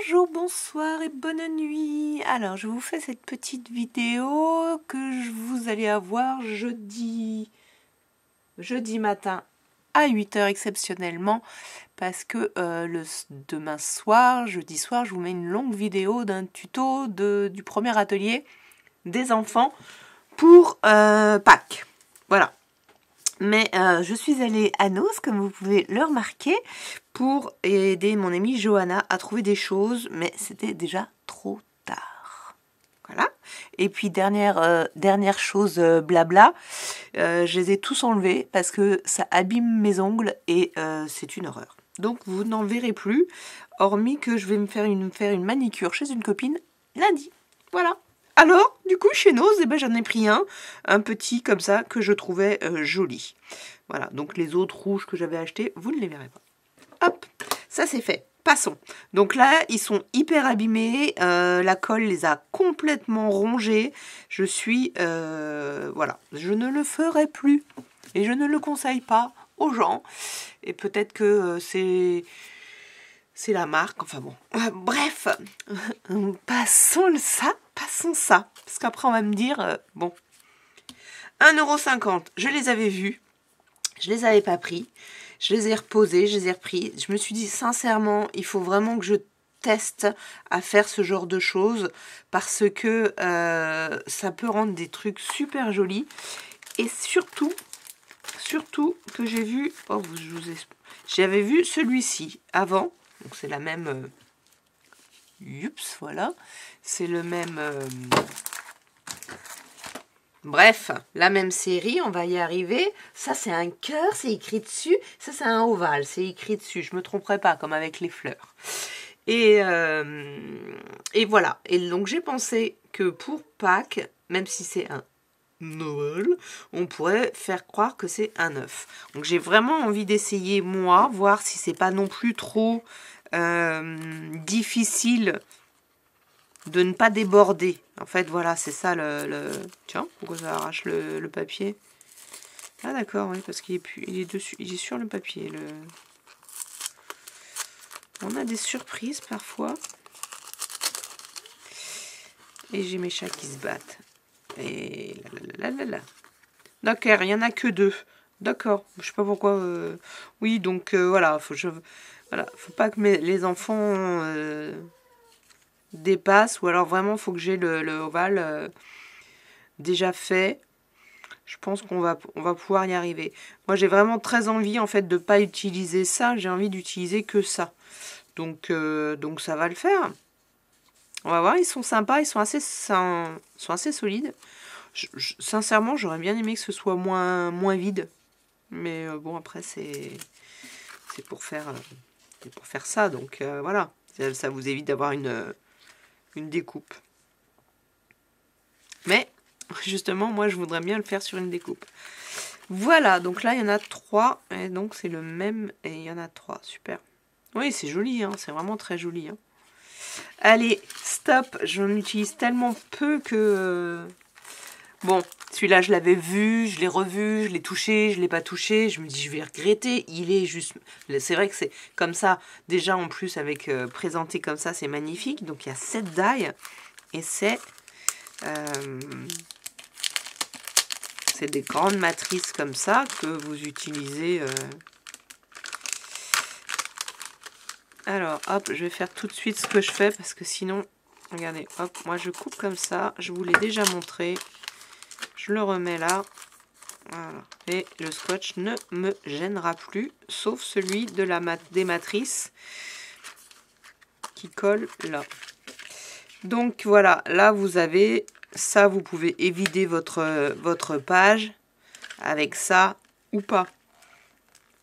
Bonjour, bonsoir et bonne nuit. Alors, je vous fais cette petite vidéo que vous allez avoir jeudi matin à 8 h exceptionnellement parce que demain soir, jeudi soir, je vous mets une longue vidéo d'un tuto du premier atelier des enfants pour Pâques. Voilà. Mais je suis allée à Noz, comme vous pouvez le remarquer, pour aider mon amie Johanna à trouver des choses, mais c'était déjà trop tard. Voilà. Et puis dernière chose blabla, je les ai tous enlevés parce que ça abîme mes ongles et c'est une horreur. Donc vous n'en verrez plus, hormis que je vais me faire une manicure chez une copine lundi. Voilà. Alors, du coup, chez Noz, j'en ai pris un petit comme ça, que je trouvais joli. Voilà, donc les autres rouges que j'avais achetés, vous ne les verrez pas. Hop, ça c'est fait. Passons. Donc là, ils sont hyper abîmés. La colle les a complètement rongés. Je suis... voilà, je ne le ferai plus. Et je ne le conseille pas aux gens. Et peut-être que c'est la marque. Enfin bon. Bref, passons ça. Parce qu'après, on va me dire, bon, 1,50 €, je les avais vus. Je les avais pas pris. Je les ai reposés, je les ai repris. Je me suis dit, sincèrement, il faut vraiment que je teste à faire ce genre de choses parce que ça peut rendre des trucs super jolis. Et surtout que j'ai vu, j'avais vu celui-ci avant. Donc c'est la même... Youps, voilà. C'est le même... Bref, la même série, on va y arriver. Ça, c'est un cœur, c'est écrit dessus. Ça, c'est un ovale, c'est écrit dessus. Je me tromperai pas, comme avec les fleurs. Et voilà. Et donc, j'ai pensé que pour Pâques, même si c'est un Noël, on pourrait faire croire que c'est un œuf. Donc, j'ai vraiment envie d'essayer, moi, voir si c'est pas non plus trop difficile de ne pas déborder. En fait, voilà, c'est ça le... Tiens, pourquoi ça arrache le papier? Ah d'accord, oui, parce qu'il est dessus, il est sur le papier. On a des surprises parfois. Et j'ai mes chats qui se battent. Et là. D'accord, il n'y en a que 2. D'accord, je sais pas pourquoi. Oui, donc voilà, faut pas que les enfants dépassent, ou alors vraiment faut que j'ai le ovale déjà fait. Je pense qu'on va pouvoir y arriver. Moi, j'ai vraiment très envie, en fait, de pas utiliser ça. J'ai envie d'utiliser que ça. Donc ça va le faire. On va voir, ils sont sympas, ils sont assez solides. Sincèrement, j'aurais bien aimé que ce soit moins vide. Mais bon, après, c'est pour faire ça. Donc voilà, ça vous évite d'avoir une découpe. Mais justement, moi, je voudrais bien le faire sur une découpe. Voilà, donc là, il y en a 3. Et donc, c'est le même. Et il y en a 3. Super. Oui, c'est joli, hein, c'est vraiment très joli. Hein. Allez, stop. J'en utilise tellement peu que... Bon, celui-là, je l'avais vu, je l'ai revu, je l'ai touché, je l'ai pas touché. Je me dis, je vais regretter. Il est juste... C'est vrai que c'est comme ça. Déjà, en plus, avec présenté comme ça, c'est magnifique. Donc, il y a 7 die. Et c'est... c'est des grandes matrices comme ça que vous utilisez. Alors, hop, je vais faire tout de suite ce que je fais parce que sinon, regardez, hop, moi je coupe comme ça. Je vous l'ai déjà montré. Je le remets là. Voilà. Et le scotch ne me gênera plus, sauf celui des matrices qui colle là. Donc voilà, là vous avez ça, vous pouvez évider votre page avec ça ou pas.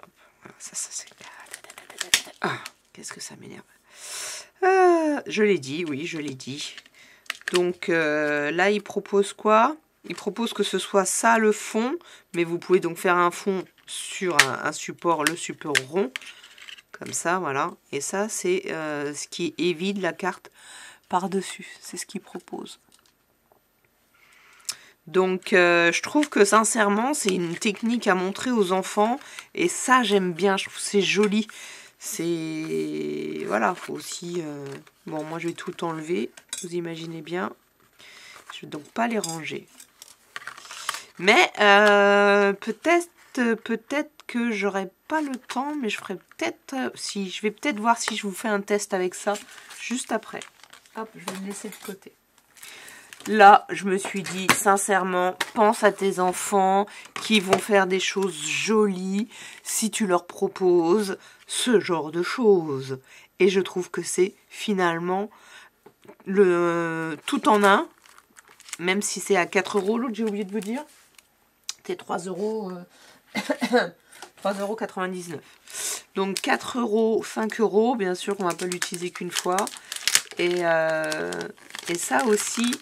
Hop, voilà, ça c'est... Ah, qu'est-ce que ça m'énerve. Je l'ai dit, oui, je l'ai dit. Donc là, il propose quoi? Il propose que ce soit ça le fond, mais vous pouvez donc faire un fond sur un support, le support rond, comme ça, voilà. Et ça, c'est ce qui évite la carte par-dessus. C'est ce qu'il propose. Donc, je trouve que sincèrement, c'est une technique à montrer aux enfants. Et ça, j'aime bien. Je trouve que c'est joli. c'est... Voilà, faut aussi... Bon, moi, je vais tout enlever. Vous imaginez bien. Je vais donc pas les ranger. Mais peut-être que j'aurai pas le temps, mais je ferai peut-être... si, je vais peut-être voir si je vous fais un test avec ça juste après. Hop, je vais me laisser de côté. Là, je me suis dit, sincèrement, pense à tes enfants qui vont faire des choses jolies si tu leur proposes ce genre de choses. Et je trouve que c'est finalement le tout en un, même si c'est à 4 €, l'autre j'ai oublié de vous dire. C'est 3 €, 3,99 €. Donc 4 €, 5 €, bien sûr qu'on ne va pas l'utiliser qu'une fois. Et ça aussi...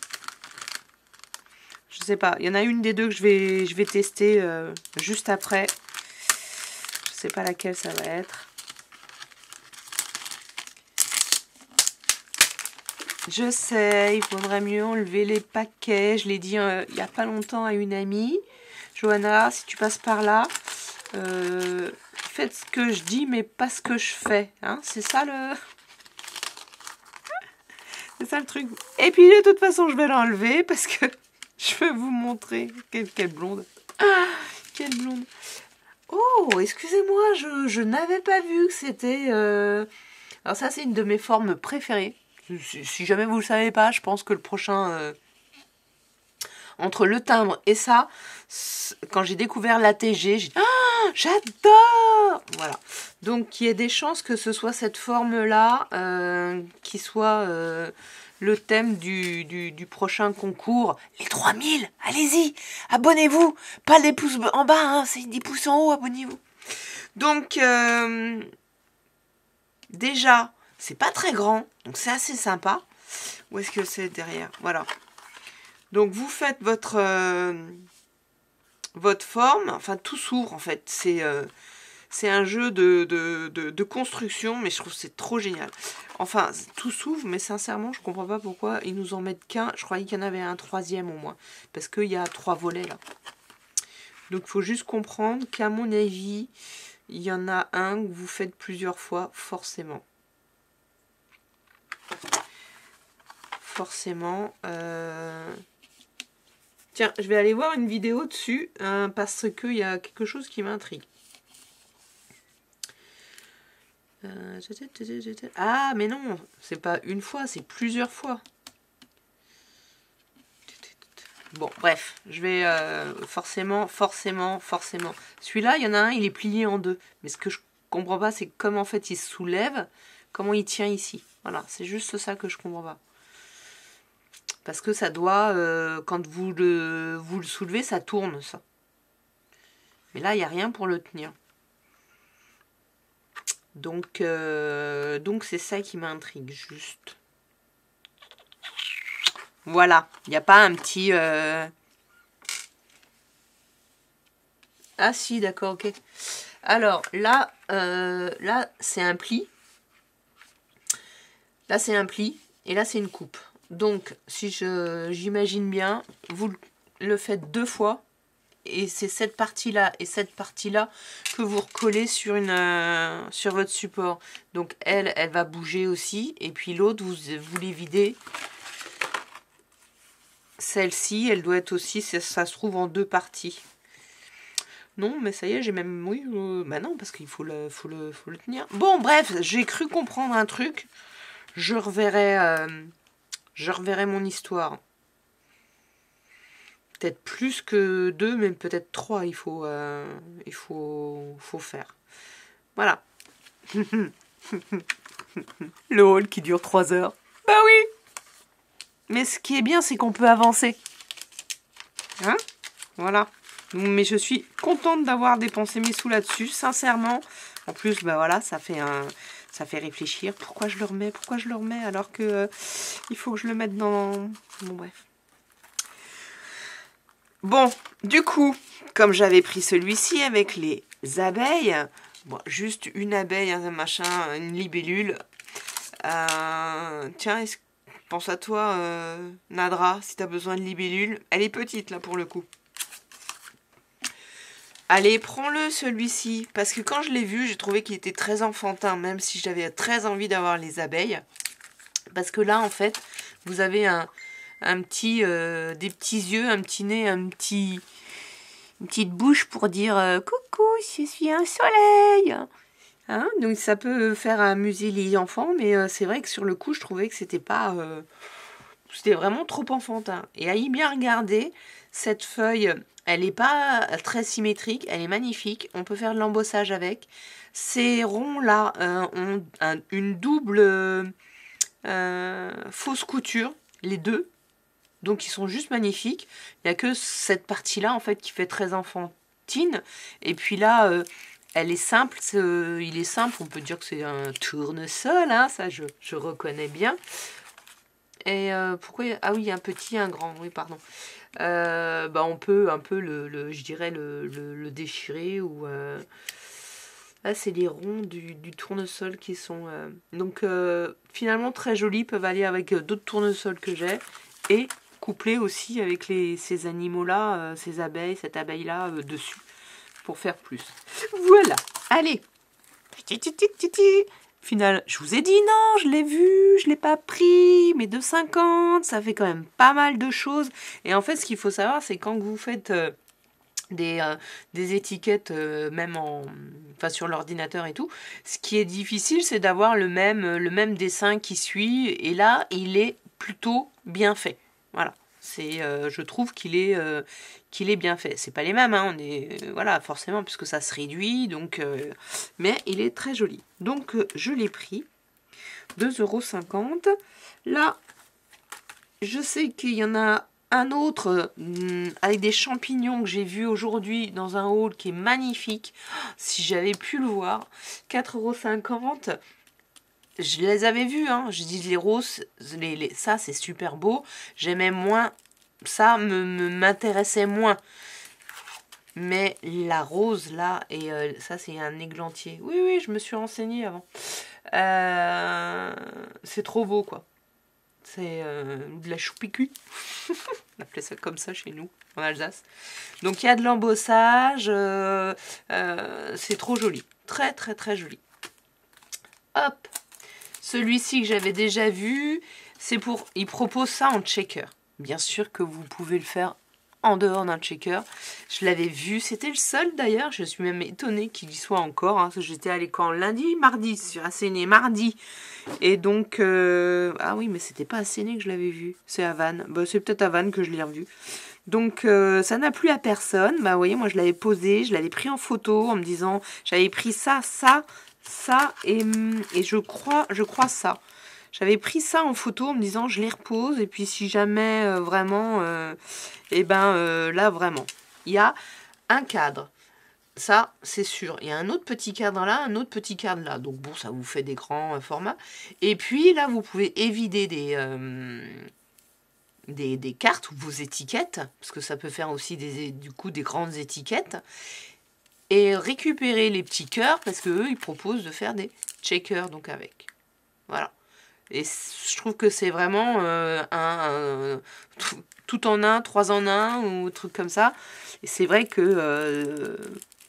Je sais pas, il y en a une des deux que je vais tester juste après. Je sais pas laquelle ça va être. Je sais, il faudrait mieux enlever les paquets. Je l'ai dit il n'y a pas longtemps à une amie. Johanna, si tu passes par là, faites ce que je dis, mais pas ce que je fais. Hein, c'est ça le... C'est ça le truc. Et puis de toute façon, je vais l'enlever parce que... Je vais vous montrer. Quelle blonde. Ah, quelle blonde. Oh, excusez-moi, je n'avais pas vu que c'était... Alors ça, c'est une de mes formes préférées. Si jamais vous ne le savez pas, je pense que le prochain... Entre le timbre et ça, quand j'ai découvert l'ATG, j'ai dit... Ah, j'adore. Voilà. Donc, il y a des chances que ce soit cette forme-là qui soit... le thème du prochain concours, les 3000, allez-y, abonnez-vous, pas les pouces en bas, hein, c'est 10 pouces en haut, abonnez-vous. Donc, déjà, c'est pas très grand, donc c'est assez sympa. Où est-ce que c'est derrière? Voilà. Donc, vous faites votre forme, enfin, tout s'ouvre, en fait, c'est un jeu de construction, mais je trouve que c'est trop génial. Enfin, tout s'ouvre, mais sincèrement, je comprends pas pourquoi ils nous en mettent qu'un. Je croyais qu'il y en avait un troisième au moins. Parce qu'il y a 3 volets là. Donc, il faut juste comprendre qu'à mon avis, il y en a un que vous faites plusieurs fois, forcément. Forcément. Tiens, je vais aller voir une vidéo dessus, parce qu'il y a quelque chose qui m'intrigue. Ah, mais non, c'est pas une fois, c'est plusieurs fois. Bon, bref, je vais forcément. Celui-là, il y en a un, il est plié en deux. Mais ce que je comprends pas, c'est comment en fait il se soulève, comment il tient ici. Voilà, c'est juste ça que je comprends pas. Parce que ça doit, quand vous le soulevez, ça tourne, ça. Mais là, il n'y a rien pour le tenir. Donc c'est ça qui m'intrigue, juste. Voilà, il n'y a pas un petit... Ah si, d'accord, ok. Alors, là, c'est un pli. Là, c'est un pli. Et là, c'est une coupe. Donc, si j'imagine bien, vous le faites 2 fois. Et c'est cette partie-là et cette partie-là que vous recollez sur votre support. Donc, elle va bouger aussi. Et puis l'autre, vous les videz. Celle-ci, elle doit être aussi, ça se trouve en 2 parties. Non, mais ça y est, j'ai même... Oui, bah non, parce qu'il faut le tenir. Bon, bref, j'ai cru comprendre un truc. Je reverrai mon histoire. Peut-être plus que 2, mais peut-être 3, il faut faire. Voilà. Le haul qui dure 3 heures. Bah oui. Mais ce qui est bien, c'est qu'on peut avancer. Hein? Voilà. Mais je suis contente d'avoir dépensé mes sous là-dessus, sincèrement. En plus, bah voilà, ça fait réfléchir. Pourquoi je le remets? Alors que il faut que je le mette dans... Bon, bref. Bon, du coup, comme j'avais pris celui-ci avec les abeilles, bon, juste une abeille, un machin, une libellule. Tiens, pense à toi, Nadra, si tu as besoin de libellule. Elle est petite, là, pour le coup. Allez, prends-le celui-ci. Parce que quand je l'ai vu, j'ai trouvé qu'il était très enfantin, même si j'avais très envie d'avoir les abeilles. Parce que là, en fait, vous avez des petits yeux, un petit nez, une petite bouche pour dire coucou, je suis un soleil. Hein, donc ça peut faire amuser les enfants, mais c'est vrai que sur le coup, je trouvais que c'était pas... c'était vraiment trop enfantin. Et à y bien regarder, cette feuille, elle n'est pas très symétrique, elle est magnifique. On peut faire de l'embossage avec. Ces ronds-là ont une double fausse couture, les deux. Donc ils sont juste magnifiques. Il n'y a que cette partie-là, en fait, qui fait très enfantine. Et puis là... elle est simple, il est simple, on peut dire que c'est un tournesol, hein, ça je reconnais bien. Et pourquoi ah oui, un petit, un grand, oui, pardon. On peut un peu je dirais le déchirer ou là c'est les ronds du tournesol qui sont donc finalement très jolis, peuvent aller avec d'autres tournesols que j'ai et couplés aussi avec ces animaux là, ces abeilles, cette abeille là dessus pour faire plus. Voilà, allez. Final, je vous ai dit non, je l'ai vu, je l'ai pas pris, mais 2,50, ça fait quand même pas mal de choses. Et en fait, ce qu'il faut savoir, c'est quand vous faites des étiquettes, même enfin sur l'ordinateur et tout, ce qui est difficile, c'est d'avoir le même dessin qui suit. Et là, il est plutôt bien fait. Voilà. Je trouve qu'il est bien fait. C'est pas les mêmes, hein, on est voilà, forcément, puisque ça se réduit, donc mais il est très joli. Donc je l'ai pris 2,50 €. Là, je sais qu'il y en a un autre avec des champignons que j'ai vu aujourd'hui dans un haul qui est magnifique. Si j'avais pu le voir, 4,50 €. Je les avais vus, hein. Je dis les roses, ça c'est super beau. J'aimais moins, ça m'intéressait moins. Mais la rose là, et ça c'est un églantier. Oui, oui, je me suis renseignée avant. C'est trop beau quoi. C'est de la choupicu. On appelait ça comme ça chez nous, en Alsace. Donc il y a de l'embossage. C'est trop joli. Très très très joli. Hop. Celui-ci que j'avais déjà vu, c'est pour... Il propose ça en checker. Bien sûr que vous pouvez le faire en dehors d'un checker. Je l'avais vu, c'était le seul d'ailleurs. Je suis même étonnée qu'il y soit encore. Hein, parce que j'étais allée quand lundi, mardi, sur Asséné, mardi. Et donc... Ah oui, mais c'était pas à Asséné que je l'avais vu. C'est à Vannes. Bah, c'est peut-être à Vannes que je l'ai revu. Donc ça n'a plu à personne. Bah, vous voyez, moi je l'avais posé, je l'avais pris en photo en me disant... J'avais pris ça et je crois ça. J'avais pris ça en photo en me disant je les repose et puis si jamais vraiment là vraiment il y a un cadre, ça c'est sûr, il y a un autre petit cadre là, un autre petit cadre là, donc bon ça vous fait des grands formats et puis là vous pouvez évider des cartes ou vos étiquettes parce que ça peut faire aussi du coup des grandes étiquettes. Et récupérer les petits cœurs parce que eux ils proposent de faire des checkers donc avec. Voilà. Et je trouve que c'est vraiment tout en un, 3 en 1 ou truc comme ça. Et c'est vrai que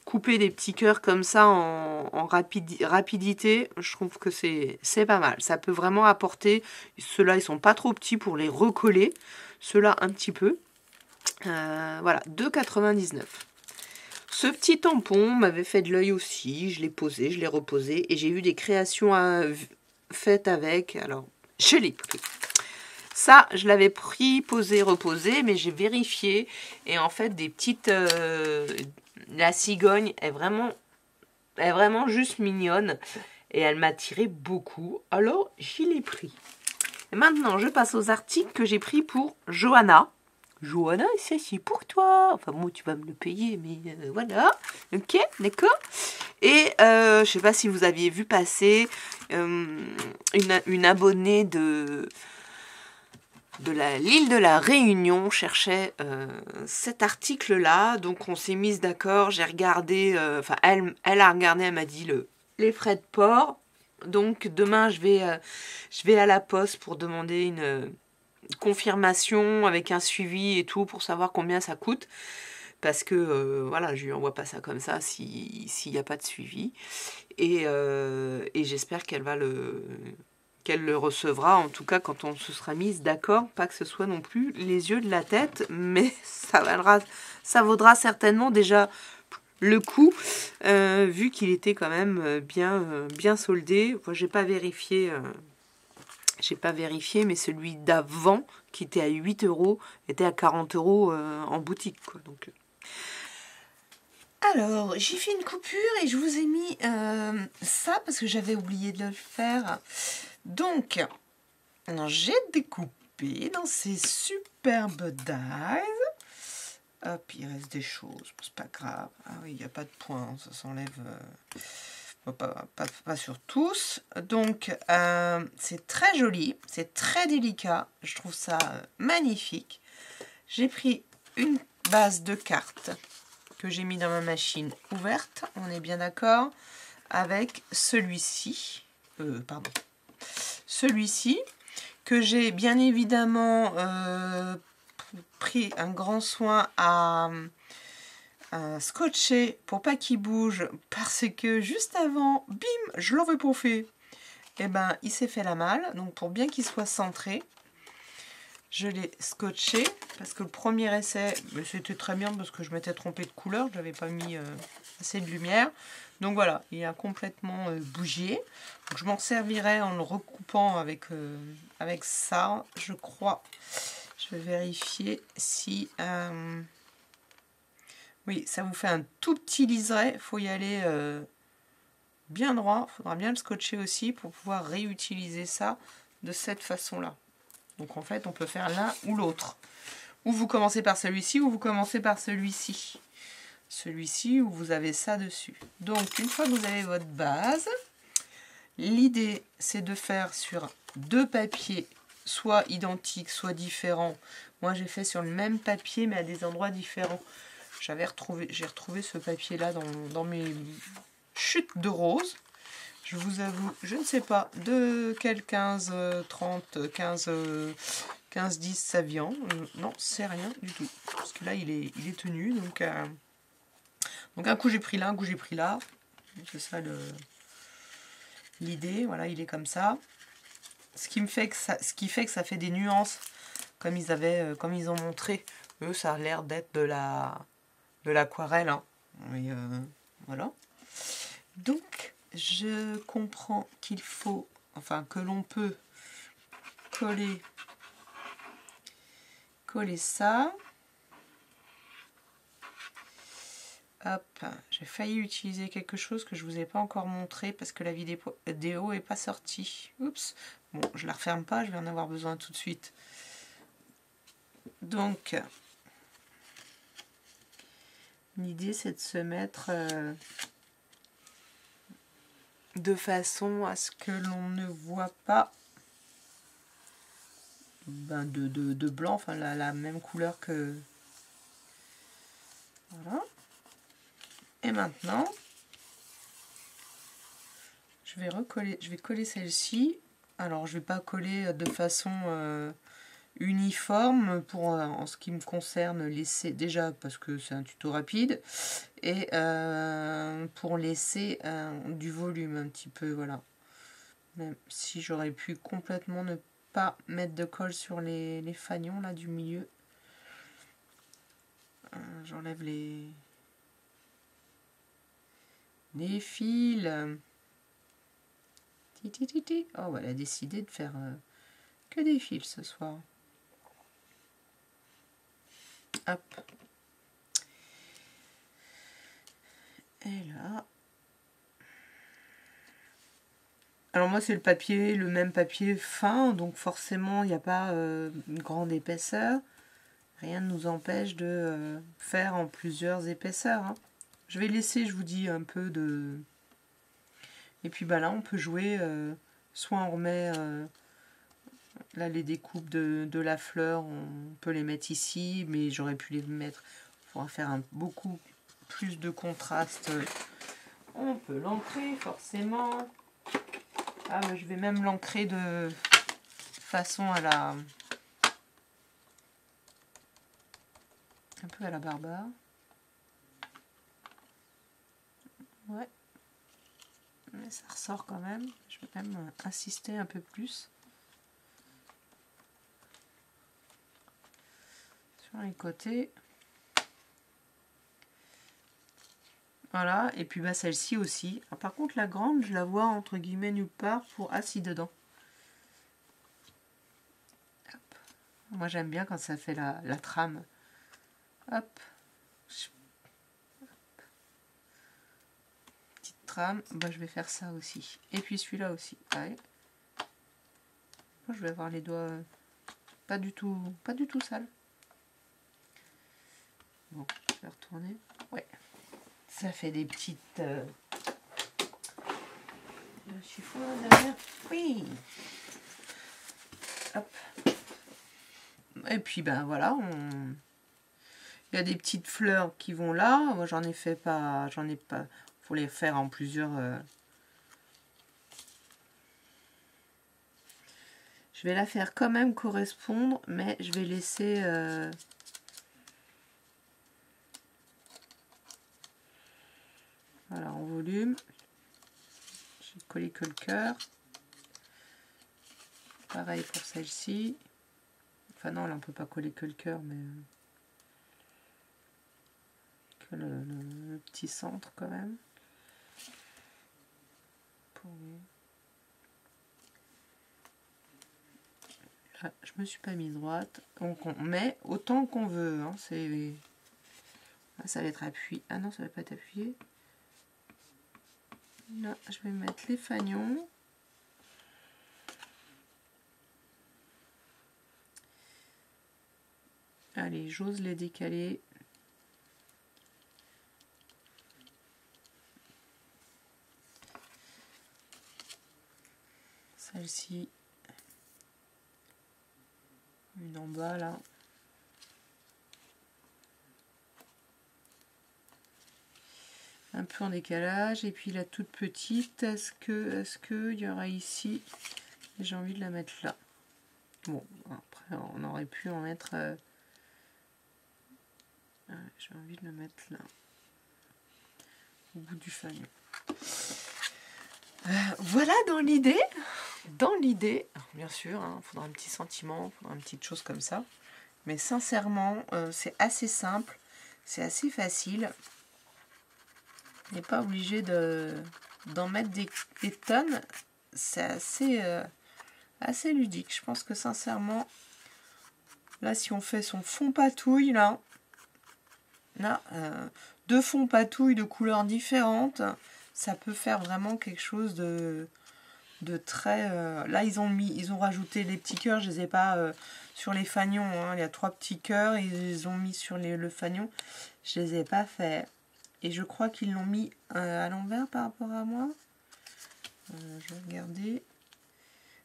couper des petits cœurs comme ça en rapidité, je trouve que c'est pas mal. Ça peut vraiment apporter. Ceux-là ils sont pas trop petits pour les recoller. Ceux-là un petit peu. Voilà, 2,99 €. Ce petit tampon m'avait fait de l'œil aussi, je l'ai posé, je l'ai reposé et j'ai eu des créations faites avec, alors je l'ai pris. Ça, je l'avais pris, posé, reposé, mais j'ai vérifié et en fait des petites... la cigogne est vraiment juste mignonne et elle m'a tiré beaucoup, alors je l'ai pris. Et maintenant, je passe aux articles que j'ai pris pour Johanna. Johanna, c'est pour toi. Enfin, moi, tu vas me le payer, mais voilà. Ok, d'accord. Et je sais pas si vous aviez vu passer une abonnée de l'île de la Réunion cherchait cet article-là. Donc, on s'est mise d'accord. J'ai regardé, enfin, elle a regardé, elle m'a dit les frais de port. Donc, demain, je vais à la poste pour demander une confirmation avec un suivi et tout pour savoir combien ça coûte. parce que voilà, je lui envoie pas ça comme ça s'il n'y a pas de suivi. Et j'espère qu'elle le recevra, en tout cas quand on se sera mise d'accord, pas que ce soit non plus les yeux de la tête, mais ça vaudra certainement déjà le coup, vu qu'il était quand même bien soldé. Moi, j'ai pas vérifié, mais celui d'avant, qui était à 8 €, était à 40 € en boutique, quoi. Donc, alors, j'ai fait une coupure et je vous ai mis ça parce que j'avais oublié de le faire. Donc, j'ai découpé dans ces superbes dies. Hop, il reste des choses, c'est pas grave. Ah oui, il n'y a pas de point, ça s'enlève pas sur tous. Donc, c'est très joli, c'est très délicat, je trouve ça magnifique. J'ai pris une base de cartes que j'ai mis dans ma machine ouverte, on est bien d'accord, avec celui-ci, celui-ci, que j'ai bien évidemment pris un grand soin à scotcher pour pas qu'il bouge, parce que juste avant, bim, je l'avais bouffé. Et ben, il s'est fait la malle, donc pour bien qu'il soit centré, je l'ai scotché, parce que le premier essai, c'était très bien parce que je m'étais trompée de couleur, je n'avais pas mis assez de lumière. Donc voilà, il a complètement bougé. Donc je m'en servirai en le recoupant avec ça, je crois. Je vais vérifier si... oui, ça vous fait un tout petit liseré. Il faut y aller bien droit. Il faudra bien le scotcher aussi pour pouvoir réutiliser ça de cette façon-là. Donc en fait, on peut faire l'un ou l'autre. Ou vous commencez par celui-ci, ou vous commencez par celui-ci. Celui-ci, où vous avez ça dessus. Donc, une fois que vous avez votre base, l'idée, c'est de faire sur 2 papiers, soit identiques, soit différents. Moi, j'ai fait sur le même papier, mais à des endroits différents. J'ai retrouvé ce papier-là dans mes chutes de rose. Je vous avoue, je ne sais pas de quel 15, 30, 15, 15, 10 ça vient. Non, c'est rien du tout. Parce que là, il est tenu. Donc un coup, j'ai pris là, un coup, j'ai pris là. C'est ça l'idée. Voilà, il est comme ça. Ce qui fait que ça fait des nuances, comme ils ont montré. Eux, ça a l'air d'être de l'aquarelle. Hein. Voilà. Donc, je comprends qu'il faut, que l'on peut coller ça. Hop, j'ai failli utiliser quelque chose que je ne vous ai pas encore montré parce que la vidéo n'est pas sortie. Oups, bon, je la referme pas, je vais en avoir besoin tout de suite. Donc, l'idée c'est de se mettre de façon à ce que l'on ne voit pas de blanc, la même couleur que... Voilà. Et maintenant, je vais coller celle-ci. Alors, je ne vais pas coller de façon uniforme en ce qui me concerne, laisser déjà parce que c'est un tuto rapide et pour laisser du volume un petit peu, voilà. Même si j'aurais pu complètement ne pas mettre de colle sur les fanions là du milieu. J'enlève les fils. Oh, elle a décidé de faire que des fils ce soir. Hop. Et là. Alors moi c'est le même papier fin, donc forcément il n'y a pas une grande épaisseur. Rien ne nous empêche de faire en plusieurs épaisseurs. Hein. Je vais laisser, je vous dis, un peu de... Et puis là on peut jouer, soit on remet là les découpes de la fleur, on peut les mettre ici, mais j'aurais pu les mettre, il faudra faire beaucoup plus de contraste. On peut l'ancrer forcément. Ah, je vais même l'ancrer de façon à un peu à la Barbare. Ouais. Mais ça ressort quand même. Je vais quand même insister un peu plus. Sur les côtés. Voilà. Et puis bah, celle-ci aussi. Alors, par contre, la grande, je la vois entre guillemets nulle part pour assis dedans. Hop. Moi, j'aime bien quand ça fait la trame. Hop. Petite trame. Bah, je vais faire ça aussi. Et puis celui-là aussi. Allez. Je vais avoir les doigts pas du tout sales. Bon, je vais retourner. Ouais. Ça fait des petites... Le chiffon derrière. Oui. Hop. Et puis ben voilà, il y a des petites fleurs qui vont là. Moi j'en ai pas. Faut les faire en plusieurs. Je vais la faire quand même correspondre, mais je vais laisser. Voilà, en volume. J'ai collé que le cœur. Pareil pour celle-ci. Enfin non, là on peut pas coller que le cœur, mais que le petit centre quand même. Là, je me suis pas mis droite. Donc on met autant qu'on veut. Hein, ça va être appuyé. Ah non, ça va pas être appuyé. Là, je vais mettre les fagnons. Allez, j'ose les décaler. Celle-ci. Une en bas, là. Un peu en décalage. Et puis la toute petite, est-ce que il y aura ici? J'ai envie de la mettre là. Bon, après, on aurait pu en mettre... j'ai envie de le mettre là. Au bout du fagnon. Voilà dans l'idée. Dans l'idée, bien sûr, il faudra un petit sentiment, il faudra une petite chose comme ça. Mais sincèrement, c'est assez simple, c'est assez facile. On n'est pas obligé d'en mettre des tonnes. C'est assez ludique. Je pense que sincèrement, là, si on fait son fond patouille, là, 2 fonds patouille de couleurs différentes, ça peut faire vraiment quelque chose de très... là, ils ont rajouté les petits cœurs. Je les ai pas sur les fagnons. Hein. Il y a 3 petits cœurs et ils ont mis sur le fagnon. Je les ai pas fait. Et je crois qu'ils l'ont mis à l'envers par rapport à moi. Je vais regarder.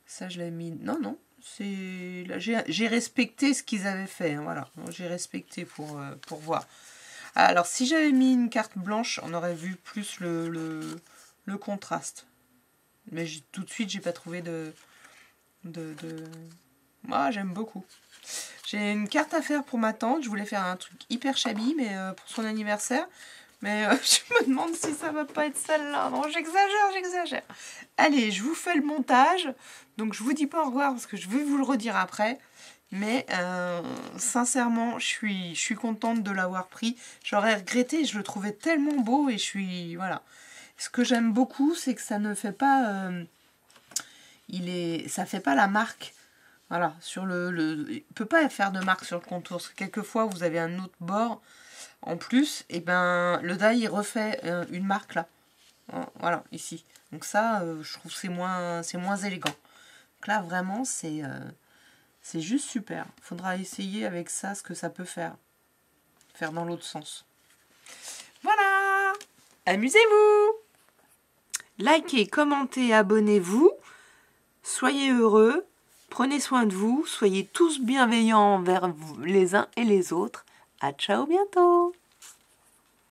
Ça, je l'ai mis... Non. J'ai respecté ce qu'ils avaient fait. Hein, voilà. J'ai respecté pour voir. Alors, si j'avais mis une carte blanche, on aurait vu plus le contraste. Mais tout de suite, j'ai pas trouvé Moi, j'aime beaucoup. J'ai une carte à faire pour ma tante. Je voulais faire un truc hyper shabby, mais pour son anniversaire. Mais je me demande si ça va pas être celle-là. Non, j'exagère. Allez, je vous fais le montage. Donc, je vous dis pas au revoir parce que je vais vous le redire après. Mais sincèrement, je suis contente de l'avoir pris. J'aurais regretté, je le trouvais tellement beau et je suis... Voilà. Ce que j'aime beaucoup, c'est que ça ne fait pas... ça fait pas la marque. Voilà. Sur il peut pas faire de marque sur le contour. Parce que quelquefois, vous avez un autre bord en plus. Et ben, le die, il refait une marque là. Voilà, ici. Donc ça, je trouve que c'est moins élégant. Donc là, vraiment, c'est juste super. Il faudra essayer avec ça ce que ça peut faire. Faire dans l'autre sens. Voilà. Amusez-vous. Likez, commentez, abonnez-vous. Soyez heureux. Prenez soin de vous. Soyez tous bienveillants envers les uns et les autres. À ciao bientôt.